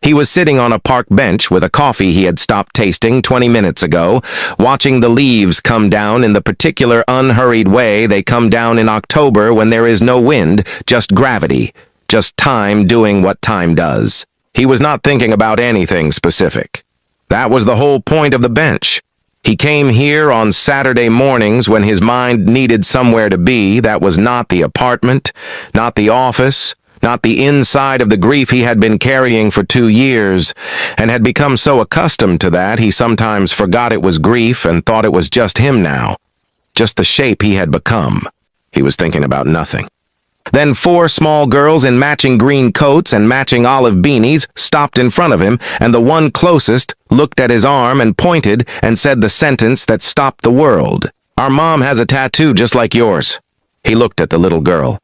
He was sitting on a park bench with a coffee he had stopped tasting 20 minutes ago, watching the leaves come down in the particular unhurried way they come down in October when there is no wind, just gravity, just time doing what time does. He was not thinking about anything specific. That was the whole point of the bench. He came here on Saturday mornings when his mind needed somewhere to be that was not the apartment, not the office, not the inside of the grief he had been carrying for 2 years, and had become so accustomed to that he sometimes forgot it was grief and thought it was just him now, just the shape he had become. He was thinking about nothing. Then 4 small girls in matching green coats and matching olive beanies stopped in front of him, and the one closest looked at his arm and pointed and said the sentence that stopped the world. "Our mom has a tattoo just like yours." He looked at the little girl.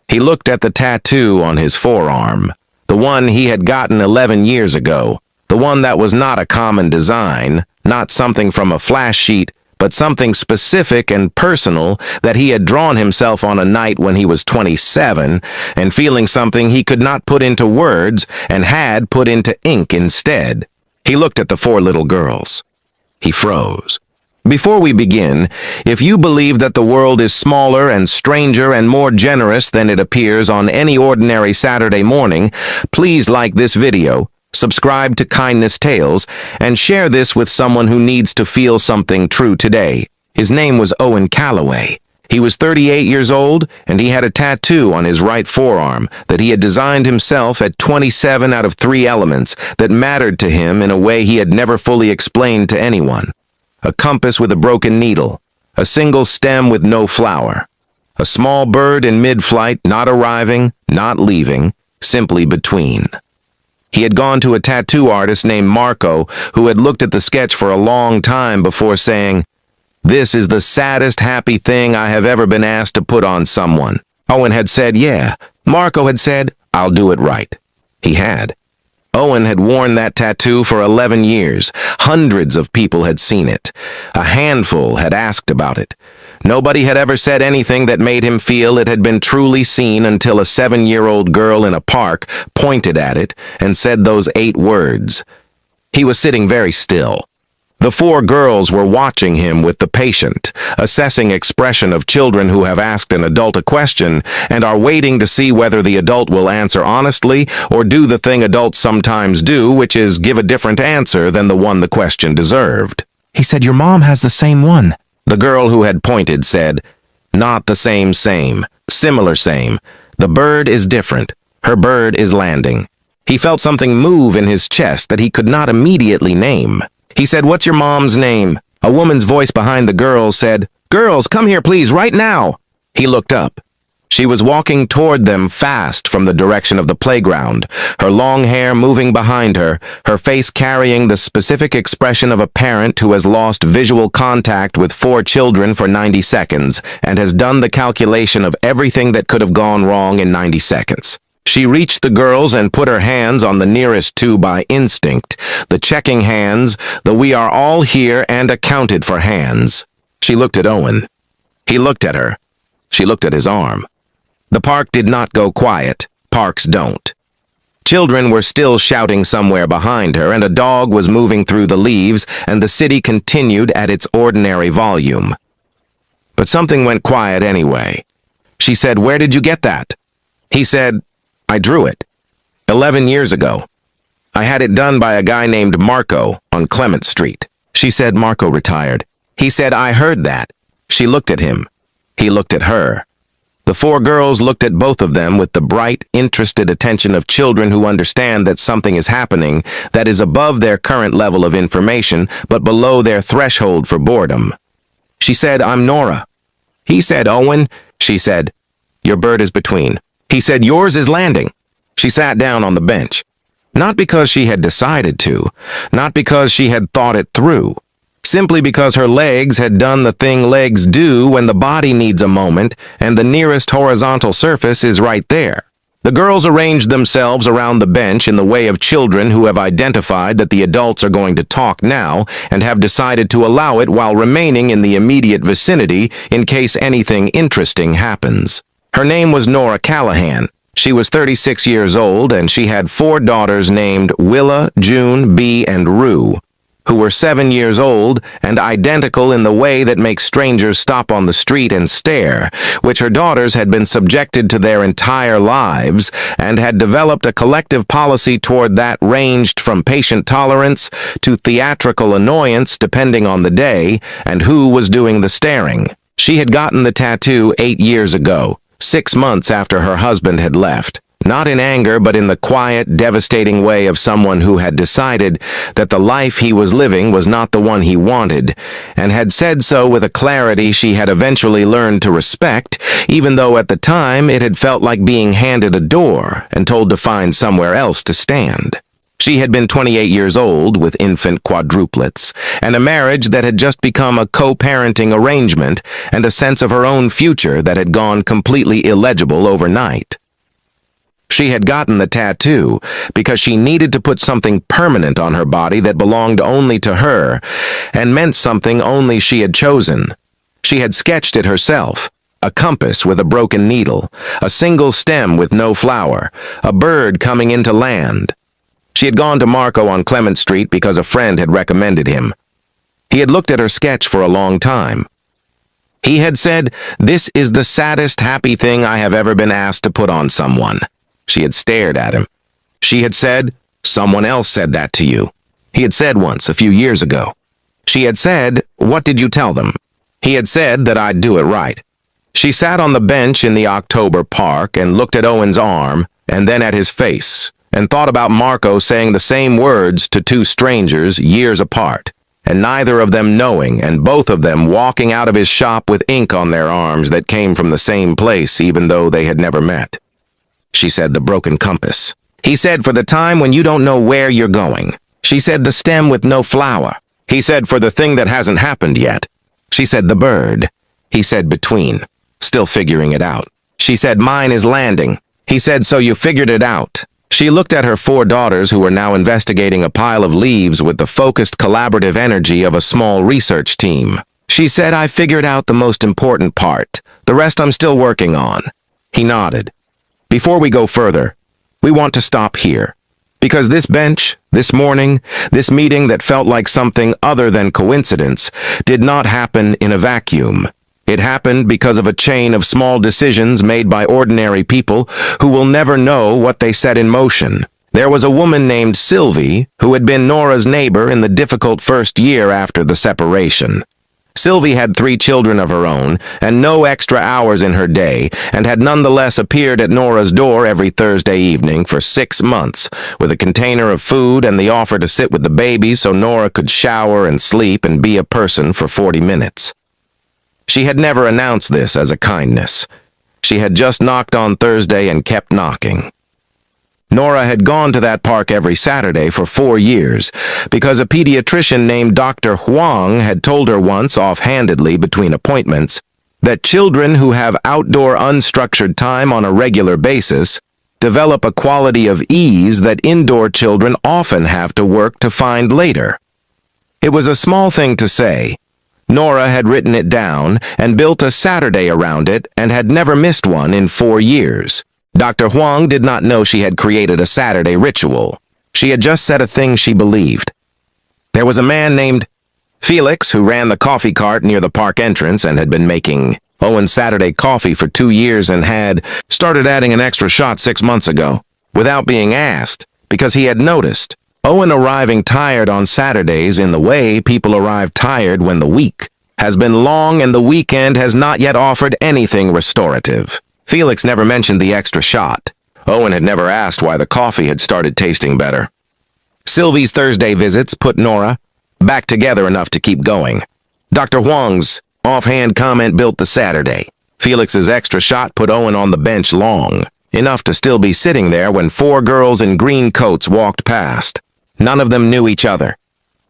He looked at the tattoo on his forearm, the one he had gotten 11 years ago, the one that was not a common design, not something from a flash sheet, but something specific and personal that he had drawn himself on a night when he was 27, and feeling something he could not put into words and had put into ink instead. He looked at the 4 little girls. He froze. Before we begin, if you believe that the world is smaller and stranger and more generous than it appears on any ordinary Saturday morning, please like this video, subscribe to Kindness Tales, and share this with someone who needs to feel something true today. His name was Owen Calloway. He was 38 years old, and he had a tattoo on his right forearm that he had designed himself at 27 out of 3 elements that mattered to him in a way he had never fully explained to anyone. A compass with a broken needle, a single stem with no flower, a small bird in mid-flight, not arriving, not leaving, simply between. He had gone to a tattoo artist named Marco, who had looked at the sketch for a long time before saying, "This is the saddest happy thing I have ever been asked to put on someone." Owen had said, yeah. Marco had said, "I'll do it right." He had. Owen had worn that tattoo for 11 years. Hundreds of people had seen it. A handful had asked about it. Nobody had ever said anything that made him feel it had been truly seen until a 7-year-old girl in a park pointed at it and said those 8 words. He was sitting very still. The 4 girls were watching him with the patient, assessing expression of children who have asked an adult a question and are waiting to see whether the adult will answer honestly or do the thing adults sometimes do, which is give a different answer than the one the question deserved. He said, "Your mom has the same one." The girl who had pointed said, "Not the same, similar same. The bird is different. Her bird is landing." He felt something move in his chest that he could not immediately name. He said, "What's your mom's name?" A woman's voice behind the girls said, "Girls, come here please, right now." He looked up. She was walking toward them fast from the direction of the playground, her long hair moving behind her, her face carrying the specific expression of a parent who has lost visual contact with 4 children for 90 seconds and has done the calculation of everything that could have gone wrong in 90 seconds. She reached the girls and put her hands on the nearest 2 by instinct, the checking hands, the we are all here and accounted for hands. She looked at Owen. He looked at her. She looked at his arm. The park did not go quiet. Parks don't. Children were still shouting somewhere behind her, and a dog was moving through the leaves, and the city continued at its ordinary volume. But something went quiet anyway. She said, "Where did you get that?" He said, "I drew it. 11 years ago. I had it done by a guy named Marco on Clement Street." She said Marco retired. He said, "I heard that." She looked at him. He looked at her. The 4 girls looked at both of them with the bright, interested attention of children who understand that something is happening that is above their current level of information, but below their threshold for boredom. She said, "I'm Nora." He said, "Owen." She said, "Your bird is between." He said, "Yours is landing." She sat down on the bench. Not because she had decided to, not because she had thought it through, simply because her legs had done the thing legs do when the body needs a moment and the nearest horizontal surface is right there. The girls arranged themselves around the bench in the way of children who have identified that the adults are going to talk now and have decided to allow it while remaining in the immediate vicinity in case anything interesting happens. Her name was Nora Callahan. She was 36 years old, and she had 4 daughters named Willa, June, Bee, and Rue, who were 7 years old and identical in the way that makes strangers stop on the street and stare, which her daughters had been subjected to their entire lives and had developed a collective policy toward that ranged from patient tolerance to theatrical annoyance depending on the day and who was doing the staring. She had gotten the tattoo 8 years ago, 6 months after her husband had left. Not in anger, but in the quiet, devastating way of someone who had decided that the life he was living was not the one he wanted, and had said so with a clarity she had eventually learned to respect, even though at the time it had felt like being handed a door and told to find somewhere else to stand. She had been 28 years old with infant quadruplets, and a marriage that had just become a co-parenting arrangement, and a sense of her own future that had gone completely illegible overnight. She had gotten the tattoo because she needed to put something permanent on her body that belonged only to her and meant something only she had chosen. She had sketched it herself, a compass with a broken needle, a single stem with no flower, a bird coming into land. She had gone to Marco on Clement Street because a friend had recommended him. He had looked at her sketch for a long time. He had said, "This is the saddest happy thing I have ever been asked to put on someone." She had stared at him. She had said, "Someone else said that to you." He had said once, a few years ago. She had said, "What did you tell them?" He had said that I'd do it right. She sat on the bench in the October park and looked at Owen's arm and then at his face and thought about Marco saying the same words to 2 strangers years apart, and neither of them knowing and both of them walking out of his shop with ink on their arms that came from the same place even though they had never met. She said the broken compass. He said for the time when you don't know where you're going. She said the stem with no flower. He said for the thing that hasn't happened yet. She said the bird. He said between, still figuring it out. She said mine is landing. He said so you figured it out. She looked at her 4 daughters who were now investigating a pile of leaves with the focused collaborative energy of a small research team. She said I figured out the most important part. The rest I'm still working on. He nodded. Before we go further, we want to stop here, because this bench, this morning, this meeting that felt like something other than coincidence, did not happen in a vacuum. It happened because of a chain of small decisions made by ordinary people who will never know what they set in motion. There was a woman named Sylvie who had been Nora's neighbor in the difficult first year after the separation. Sylvie had 3 children of her own and no extra hours in her day, and had nonetheless appeared at Nora's door every Thursday evening for 6 months, with a container of food and the offer to sit with the baby so Nora could shower and sleep and be a person for 40 minutes. She had never announced this as a kindness. She had just knocked on Thursday and kept knocking. Nora had gone to that park every Saturday for 4 years because a pediatrician named Dr. Huang had told her once offhandedly between appointments that children who have outdoor unstructured time on a regular basis develop a quality of ease that indoor children often have to work to find later. It was a small thing to say. Nora had written it down and built a Saturday around it and had never missed one in 4 years. Dr. Huang did not know she had created a Saturday ritual. She had just said a thing she believed. There was a man named Felix who ran the coffee cart near the park entrance and had been making Owen's Saturday coffee for 2 years and had started adding an extra shot 6 months ago, without being asked, because he had noticed Owen arriving tired on Saturdays in the way people arrive tired when the week has been long and the weekend has not yet offered anything restorative. Felix never mentioned the extra shot. Owen had never asked why the coffee had started tasting better. Sylvie's Thursday visits put Nora back together enough to keep going. Dr. Huang's offhand comment built the Saturday. Felix's extra shot put Owen on the bench long, enough to still be sitting there when 4 girls in green coats walked past. None of them knew each other.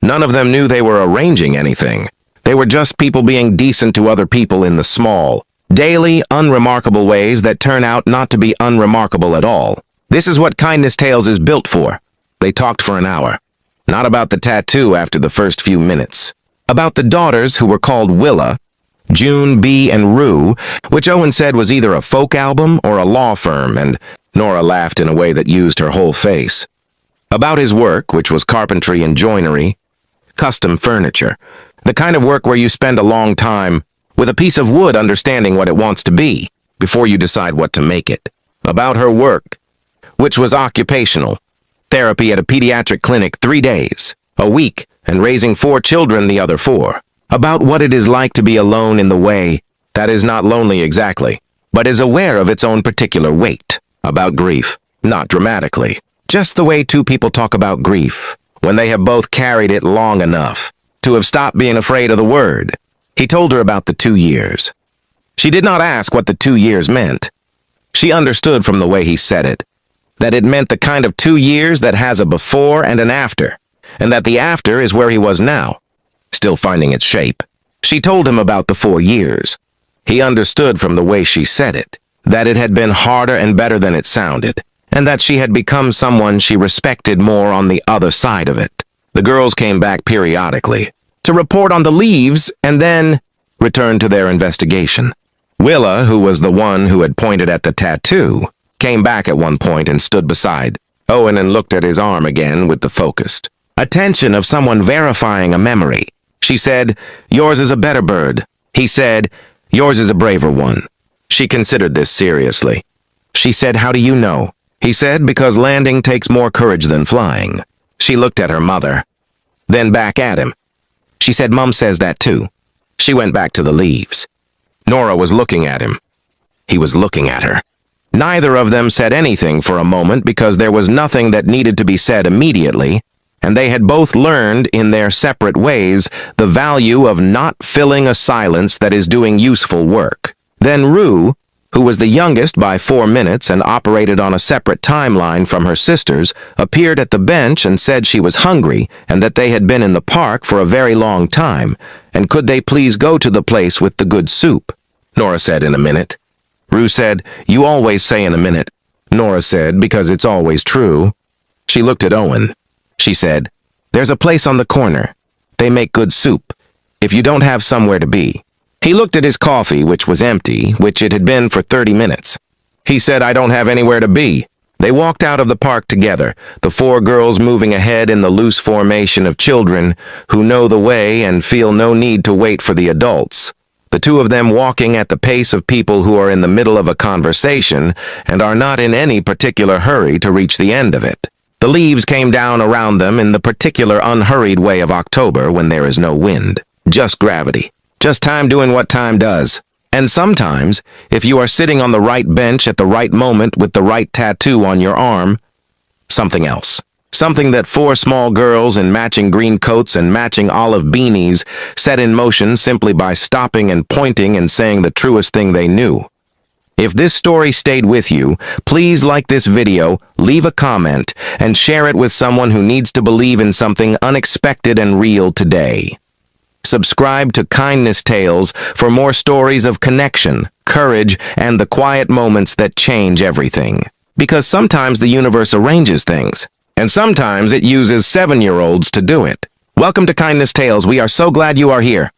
None of them knew they were arranging anything. They were just people being decent to other people in the small, daily, unremarkable ways that turn out not to be unremarkable at all. This is what Kindness Tales is built for. They talked for an hour. Not about the tattoo after the first few minutes. About the daughters who were called Willa, June, Bee, and Rue, which Owen said was either a folk album or a law firm, and Nora laughed in a way that used her whole face. About his work, which was carpentry and joinery, custom furniture, the kind of work where you spend a long time with a piece of wood understanding what it wants to be before you decide what to make it. About her work, which was occupational, therapy at a pediatric clinic 3 days, a week, and raising 4 children the other 4. About what it is like to be alone in the way that is not lonely exactly, but is aware of its own particular weight. About grief, not dramatically, just the way 2 people talk about grief, when they have both carried it long enough to have stopped being afraid of the word. He told her about the 2 years. She did not ask what the 2 years meant. She understood from the way he said it, that it meant the kind of 2 years that has a before and an after, and that the after is where he was now, still finding its shape. She told him about the 4 years. He understood from the way she said it, that it had been harder and better than it sounded, and that she had become someone she respected more on the other side of it. The girls came back periodically to report on the leaves and then returned to their investigation. Willa, who was the one who had pointed at the tattoo, came back at one point and stood beside Owen and looked at his arm again with the focused attention of someone verifying a memory. She said, "Yours is a better bird." He said, "Yours is a braver one." She considered this seriously. She said, "How do you know?" He said, "Because landing takes more courage than flying." She looked at her mother, then back at him. She said, "Mom says that too." She went back to the leaves. Nora was looking at him. He was looking at her. Neither of them said anything for a moment because there was nothing that needed to be said immediately, and they had both learned in their separate ways the value of not filling a silence that is doing useful work. Then Rue, who was the youngest by 4 minutes and operated on a separate timeline from her sisters, appeared at the bench and said she was hungry and that they had been in the park for a very long time, and could they please go to the place with the good soup? Nora said, "In a minute." Rue said, "You always say in a minute." Nora said, "Because it's always true." She looked at Owen. She said, "There's a place on the corner. They make good soup, if you don't have somewhere to be." He looked at his coffee, which was empty, which it had been for 30 minutes. He said, "I don't have anywhere to be." They walked out of the park together, the 4 girls moving ahead in the loose formation of children who know the way and feel no need to wait for the adults. The 2 of them walking at the pace of people who are in the middle of a conversation and are not in any particular hurry to reach the end of it. The leaves came down around them in the particular unhurried way of October when there is no wind, just gravity, just time doing what time does. And sometimes, if you are sitting on the right bench at the right moment with the right tattoo on your arm, something else. Something that 4 small girls in matching green coats and matching olive beanies set in motion simply by stopping and pointing and saying the truest thing they knew. If this story stayed with you, please like this video, leave a comment, and share it with someone who needs to believe in something unexpected and real today. Subscribe to Kindness Tales for more stories of connection, courage, and the quiet moments that change everything. Because sometimes the universe arranges things, and sometimes it uses 7-year-olds to do it. Welcome to Kindness Tales. We are so glad you are here.